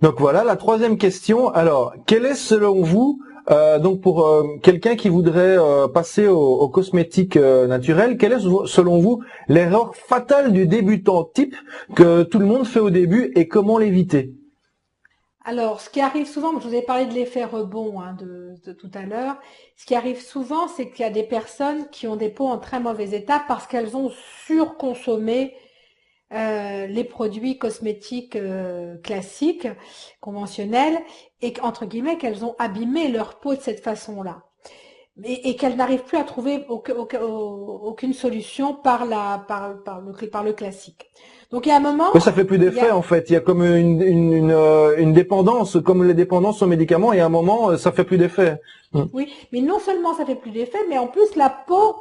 Donc voilà la troisième question. Alors, quelle est selon vous, donc pour quelqu'un qui voudrait passer aux cosmétiques naturels, quelle est selon vous l'erreur fatale du débutant type que tout le monde fait au début et comment l'éviter? Alors, ce qui arrive souvent, je vous ai parlé de l'effet rebond hein, de tout à l'heure, ce qui arrive souvent, c'est qu'il y a des personnes qui ont des peaux en très mauvais état parce qu'elles ont surconsommé les produits cosmétiques classiques, conventionnels, et entre guillemets qu'elles ont abîmé leur peau de cette façon-là. Et qu'elles n'arrivent plus à trouver aucune solution par le classique. Donc il y a un moment, Oui, ça fait plus il y d'effet a, en fait. Il y a comme une dépendance, comme les dépendances aux médicaments, et à un moment, ça fait plus d'effet. Mm. oui, mais non seulement ça fait plus d'effet, mais en plus la peau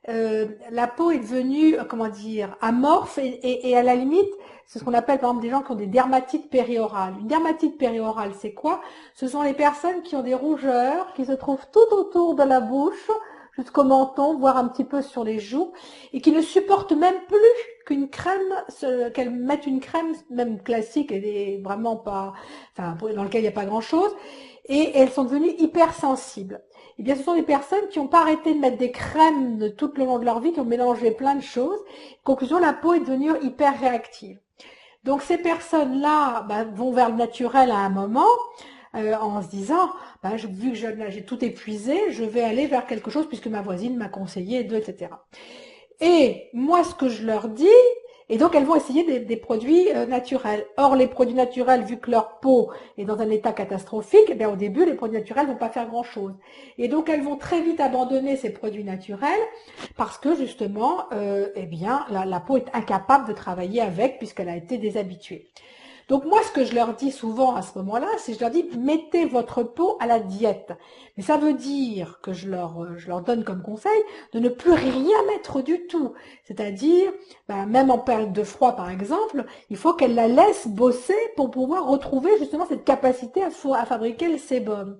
est devenue, comment dire, amorphe et à la limite, c'est ce qu'on appelle par exemple des gens qui ont des dermatites périorales. Une dermatite périorale, c'est quoi? Ce sont les personnes qui ont des rougeurs qui se trouvent tout autour de la bouche, jusqu'au menton, voire un petit peu sur les joues, et qui ne supportent même plus qu'une crème, qu'elles mettent une crème, même classique, elle est vraiment pas, enfin, dans lequel il n'y a pas grand chose, et elles sont devenues hypersensibles. Eh bien, ce sont des personnes qui n'ont pas arrêté de mettre des crèmes de tout le long de leur vie, qui ont mélangé plein de choses. Conclusion, la peau est devenue hyper réactive. Donc, ces personnes-là vont vers le naturel à un moment, en se disant, vu que j'ai tout épuisé, je vais aller vers quelque chose puisque ma voisine m'a conseillé, etc. Et moi, ce que je leur dis, et donc elles vont essayer des produits naturels. Or, les produits naturels, vu que leur peau est dans un état catastrophique, eh bien, au début, les produits naturels vont pas faire grand-chose. Et donc, elles vont très vite abandonner ces produits naturels parce que justement, eh bien, la peau est incapable de travailler avec puisqu'elle a été déshabituée. Donc moi, ce que je leur dis souvent à ce moment-là, c'est je leur dis mettez votre peau à la diète. Mais ça veut dire que je leur donne comme conseil de ne plus rien mettre du tout. C'est-à-dire, même en période de froid par exemple, il faut qu'elle la laisse bosser pour pouvoir retrouver justement cette capacité à fabriquer le sébum.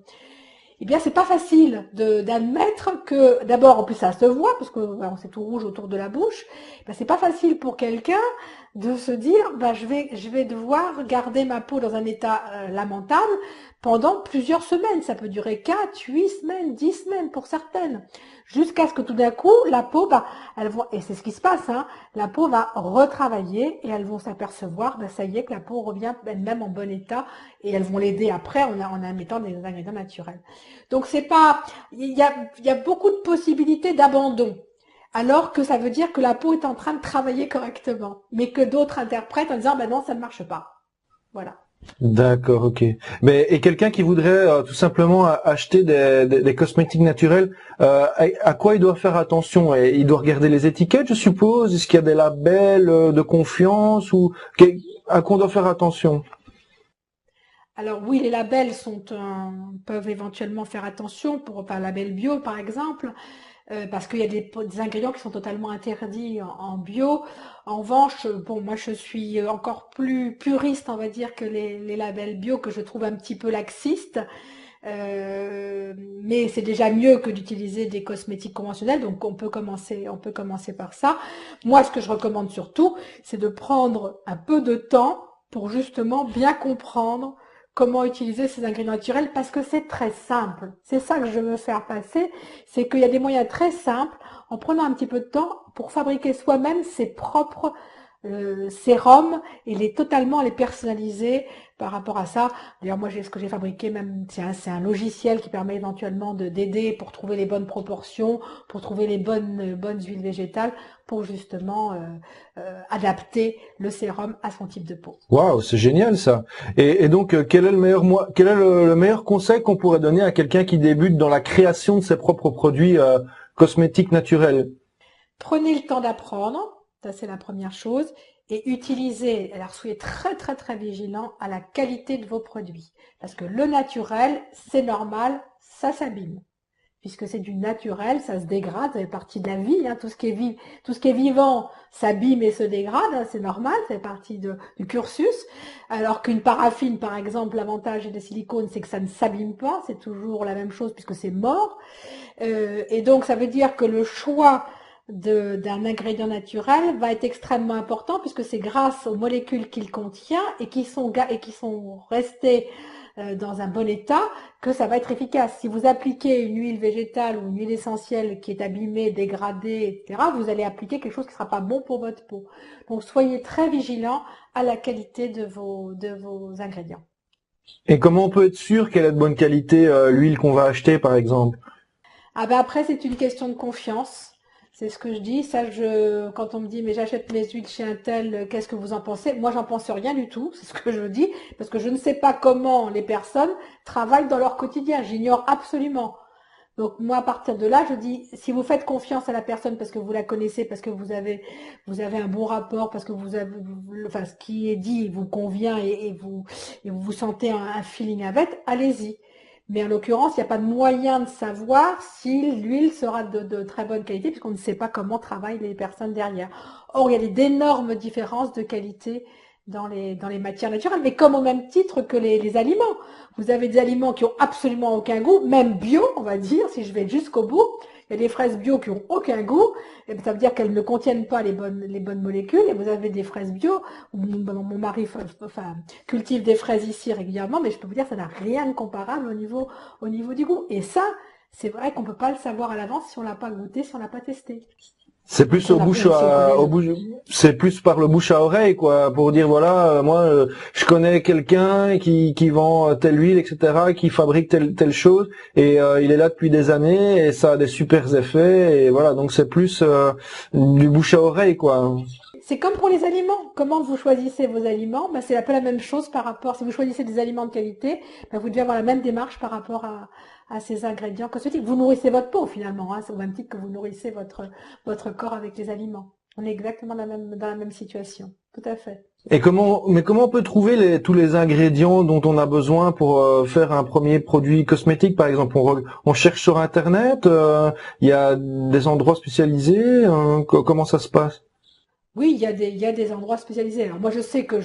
Eh bien, c'est pas facile d'admettre que, d'abord, en plus, ça se voit, parce que, on c'est tout rouge autour de la bouche. Ben, c'est pas facile pour quelqu'un de se dire, je vais devoir garder ma peau dans un état lamentable pendant plusieurs semaines. Ça peut durer 4, 8 semaines, 10 semaines pour certaines. Jusqu'à ce que tout d'un coup, la peau, et c'est ce qui se passe, hein, la peau va retravailler et elles vont s'apercevoir, ça y est, que la peau revient elle-même en bon état et elles vont l'aider après en mettant des ingrédients naturels. Donc c'est pas, il y a beaucoup de possibilités d'abandon. Alors que ça veut dire que la peau est en train de travailler correctement, mais que d'autres interprètent en disant non, ça ne marche pas. Voilà. D'accord, ok. Mais et quelqu'un qui voudrait tout simplement acheter des cosmétiques naturels, à quoi il doit faire attention? Et il doit regarder les étiquettes, je suppose. Est-ce qu'il y a des labels de confiance ou à quoi on doit faire attention? Alors oui, les labels peuvent éventuellement faire attention pour un label bio par exemple, parce qu'il y a des ingrédients qui sont totalement interdits en bio. En revanche, bon, moi je suis encore plus puriste, on va dire, que les labels bio que je trouve un petit peu laxistes. Mais c'est déjà mieux que d'utiliser des cosmétiques conventionnels, donc on peut commencer par ça. Moi, ce que je recommande surtout, c'est de prendre un peu de temps pour justement bien comprendre comment utiliser ces ingrédients naturels parce que c'est très simple. C'est ça que je veux faire passer, c'est qu'il y a des moyens très simples en prenant un petit peu de temps pour fabriquer soi-même ses propres sérums et totalement les personnaliser par rapport à ça. D'ailleurs, moi, ce que j'ai fabriqué, même, c'est un logiciel qui permet éventuellement d'aider pour trouver les bonnes proportions, pour trouver les bonnes huiles végétales, pour justement adapter le sérum à son type de peau. Waouh, c'est génial ça. Et donc, quel est quel est le meilleur conseil qu'on pourrait donner à quelqu'un qui débute dans la création de ses propres produits cosmétiques naturels? Prenez le temps d'apprendre, ça c'est la première chose, et utilisez, alors soyez très très très vigilant à la qualité de vos produits. Parce que le naturel, c'est normal, ça s'abîme. Puisque c'est du naturel, ça se dégrade, ça fait partie de la vie, hein. Tout ce qui est vivant s'abîme et se dégrade, hein, c'est normal, ça fait partie du cursus. Alors qu'une paraffine, par exemple, l'avantage des silicones, c'est que ça ne s'abîme pas, c'est toujours la même chose puisque c'est mort. Et donc ça veut dire que le choix d'un ingrédient naturel va être extrêmement important puisque c'est grâce aux molécules qu'il contient et qui sont restées dans un bon état que ça va être efficace. Si vous appliquez une huile végétale ou une huile essentielle qui est abîmée, dégradée, etc., vous allez appliquer quelque chose qui ne sera pas bon pour votre peau. Donc soyez très vigilants à la qualité de vos ingrédients. Et comment on peut être sûr qu'elle est de bonne qualité, l'huile qu'on va acheter, par exemple? Ah ben après, c'est une question de confiance. C'est ce que je dis. Ça, quand on me dit, mais j'achète mes huiles chez un tel, qu'est-ce que vous en pensez? Moi, j'en pense rien du tout. C'est ce que je dis. Parce que je ne sais pas comment les personnes travaillent dans leur quotidien. J'ignore absolument. Donc, moi, à partir de là, je dis, si vous faites confiance à la personne parce que vous la connaissez, parce que vous avez un bon rapport, parce que enfin, ce qui est dit vous convient et vous sentez un feeling avec, allez-y. Mais en l'occurrence, il n'y a pas de moyen de savoir si l'huile sera de très bonne qualité puisqu'on ne sait pas comment travaillent les personnes derrière. Or, il y a d'énormes différences de qualité dans les matières naturelles, mais comme au même titre que les aliments. Vous avez des aliments qui ont absolument aucun goût, même bio, on va dire, si je vais jusqu'au bout. Il y a des fraises bio qui ont aucun goût, et ça veut dire qu'elles ne contiennent pas les bonnes molécules, et vous avez des fraises bio. Mon mari cultive des fraises ici régulièrement, mais je peux vous dire, ça n'a rien de comparable au niveau du goût. Et ça, c'est vrai qu'on peut pas le savoir à l'avance si on l'a pas goûté, si on l'a pas testé. C'est plus c'est plus par le bouche à oreille, quoi, pour dire voilà, moi, je connais quelqu'un qui vend telle huile, etc., qui fabrique telle chose, et il est là depuis des années, et ça a des super effets, et voilà, donc c'est plus du bouche à oreille, quoi. C'est comme pour les aliments. Comment vous choisissez vos aliments? Ben, c'est un peu la même chose par rapport, si vous choisissez des aliments de qualité, ben, vous devez avoir la même démarche par rapport à ces ingrédients cosmétiques. Vous nourrissez votre peau finalement, hein. C'est au même titre que vous nourrissez votre corps avec les aliments. On est exactement dans la même situation. Tout à fait. Et comment on peut trouver tous les ingrédients dont on a besoin pour faire un premier produit cosmétique, par exemple? On cherche sur Internet, il y a des endroits spécialisés, comment ça se passe? Oui, il y a des endroits spécialisés. Alors moi, je sais que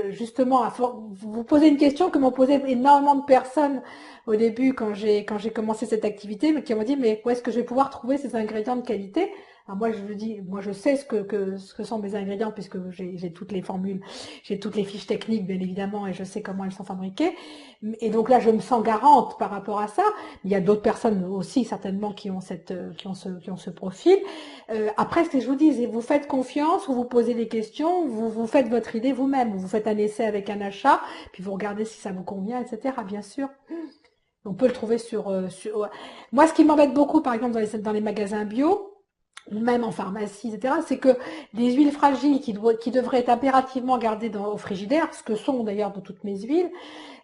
justement, vous posez une question que m'ont posé énormément de personnes au début quand j'ai commencé cette activité, mais qui m'ont dit, mais où est-ce que je vais pouvoir trouver ces ingrédients de qualité? Alors moi, je dis, moi, je sais ce que sont mes ingrédients puisque j'ai toutes les formules, j'ai toutes les fiches techniques, bien évidemment, et je sais comment elles sont fabriquées. Et donc là, je me sens garante par rapport à ça. Il y a d'autres personnes aussi, certainement, qui ont qui ont ce profil. Après, ce que je vous dis, c'est vous faites confiance, vous vous posez des questions, vous faites votre idée vous-même, vous faites un essai avec un achat, puis vous regardez si ça vous convient, etc. Bien sûr. On peut le trouver sur. Moi, ce qui m'embête beaucoup, par exemple, dans les magasins bio, ou même en pharmacie, etc., c'est que les huiles fragiles qui devraient être impérativement gardées au frigidaire, ce que sont d'ailleurs dans toutes mes huiles,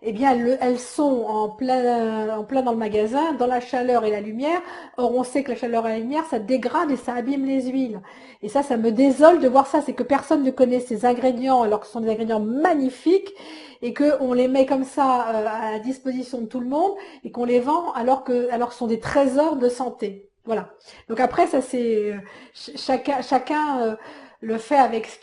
eh bien, elles sont en plein dans le magasin, dans la chaleur et la lumière. Or, on sait que la chaleur et la lumière, ça dégrade et ça abîme les huiles. Et ça me désole de voir ça. C'est que personne ne connaît ces ingrédients, alors que ce sont des ingrédients magnifiques, et qu'on les met comme ça à la disposition de tout le monde, et qu'on les vend alors que ce sont des trésors de santé. Voilà. Donc après, ça c'est chacun le fait avec ce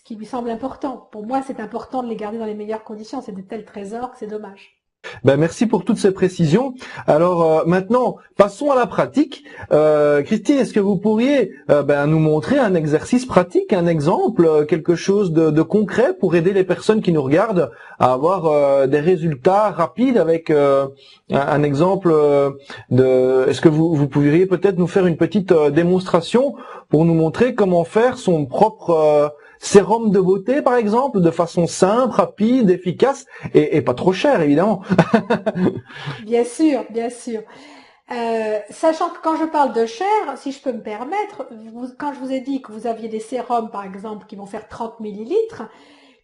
qui lui semble important. Pour moi, c'est important de les garder dans les meilleures conditions. C'est de tels trésors que c'est dommage. Ben, merci pour toutes ces précisions. Alors maintenant, passons à la pratique. Christine, est-ce que vous pourriez nous montrer un exercice pratique, un exemple, quelque chose de concret pour aider les personnes qui nous regardent à avoir des résultats rapides avec un exemple de... Est-ce que vous pourriez peut-être nous faire une petite démonstration pour nous montrer comment faire son propre sérum de beauté, par exemple, de façon simple, rapide, efficace et pas trop cher, évidemment. Bien sûr, bien sûr. Sachant que quand je parle de cher, si je peux me permettre, quand je vous ai dit que vous aviez des sérums, par exemple, qui vont faire 30 millilitres,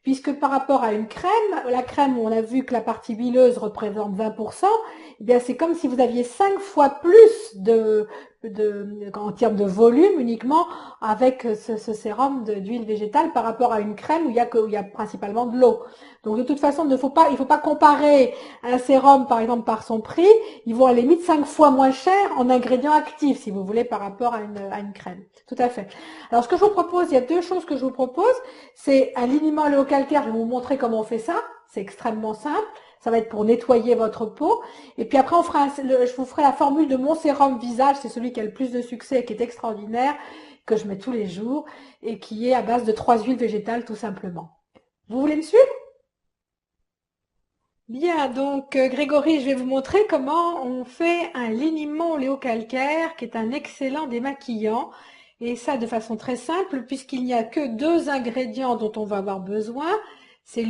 puisque par rapport à une crème, la crème, on a vu que la partie huileuse représente 20%, eh bien c'est comme si vous aviez 5 fois plus en termes de volume uniquement avec ce sérum d'huile végétale par rapport à une crème où il y a principalement de l'eau. Donc de toute façon, il faut pas comparer un sérum par exemple par son prix, ils vont à la limite 5 fois moins cher en ingrédients actifs si vous voulez par rapport à une crème. Tout à fait. Alors ce que je vous propose, il y a deux choses que je vous propose, c'est un liniment à l'eau calcaire, je vais vous montrer comment on fait ça. C'est extrêmement simple. Ça va être pour nettoyer votre peau. Et puis après, je vous ferai la formule de mon sérum visage. C'est celui qui a le plus de succès et qui est extraordinaire, que je mets tous les jours et qui est à base de 3 huiles végétales tout simplement. Vous voulez me suivre? Bien, donc Grégory, je vais vous montrer comment on fait un liniment oléocalcaire qui est un excellent démaquillant. Et ça de façon très simple puisqu'il n'y a que 2 ingrédients dont on va avoir besoin.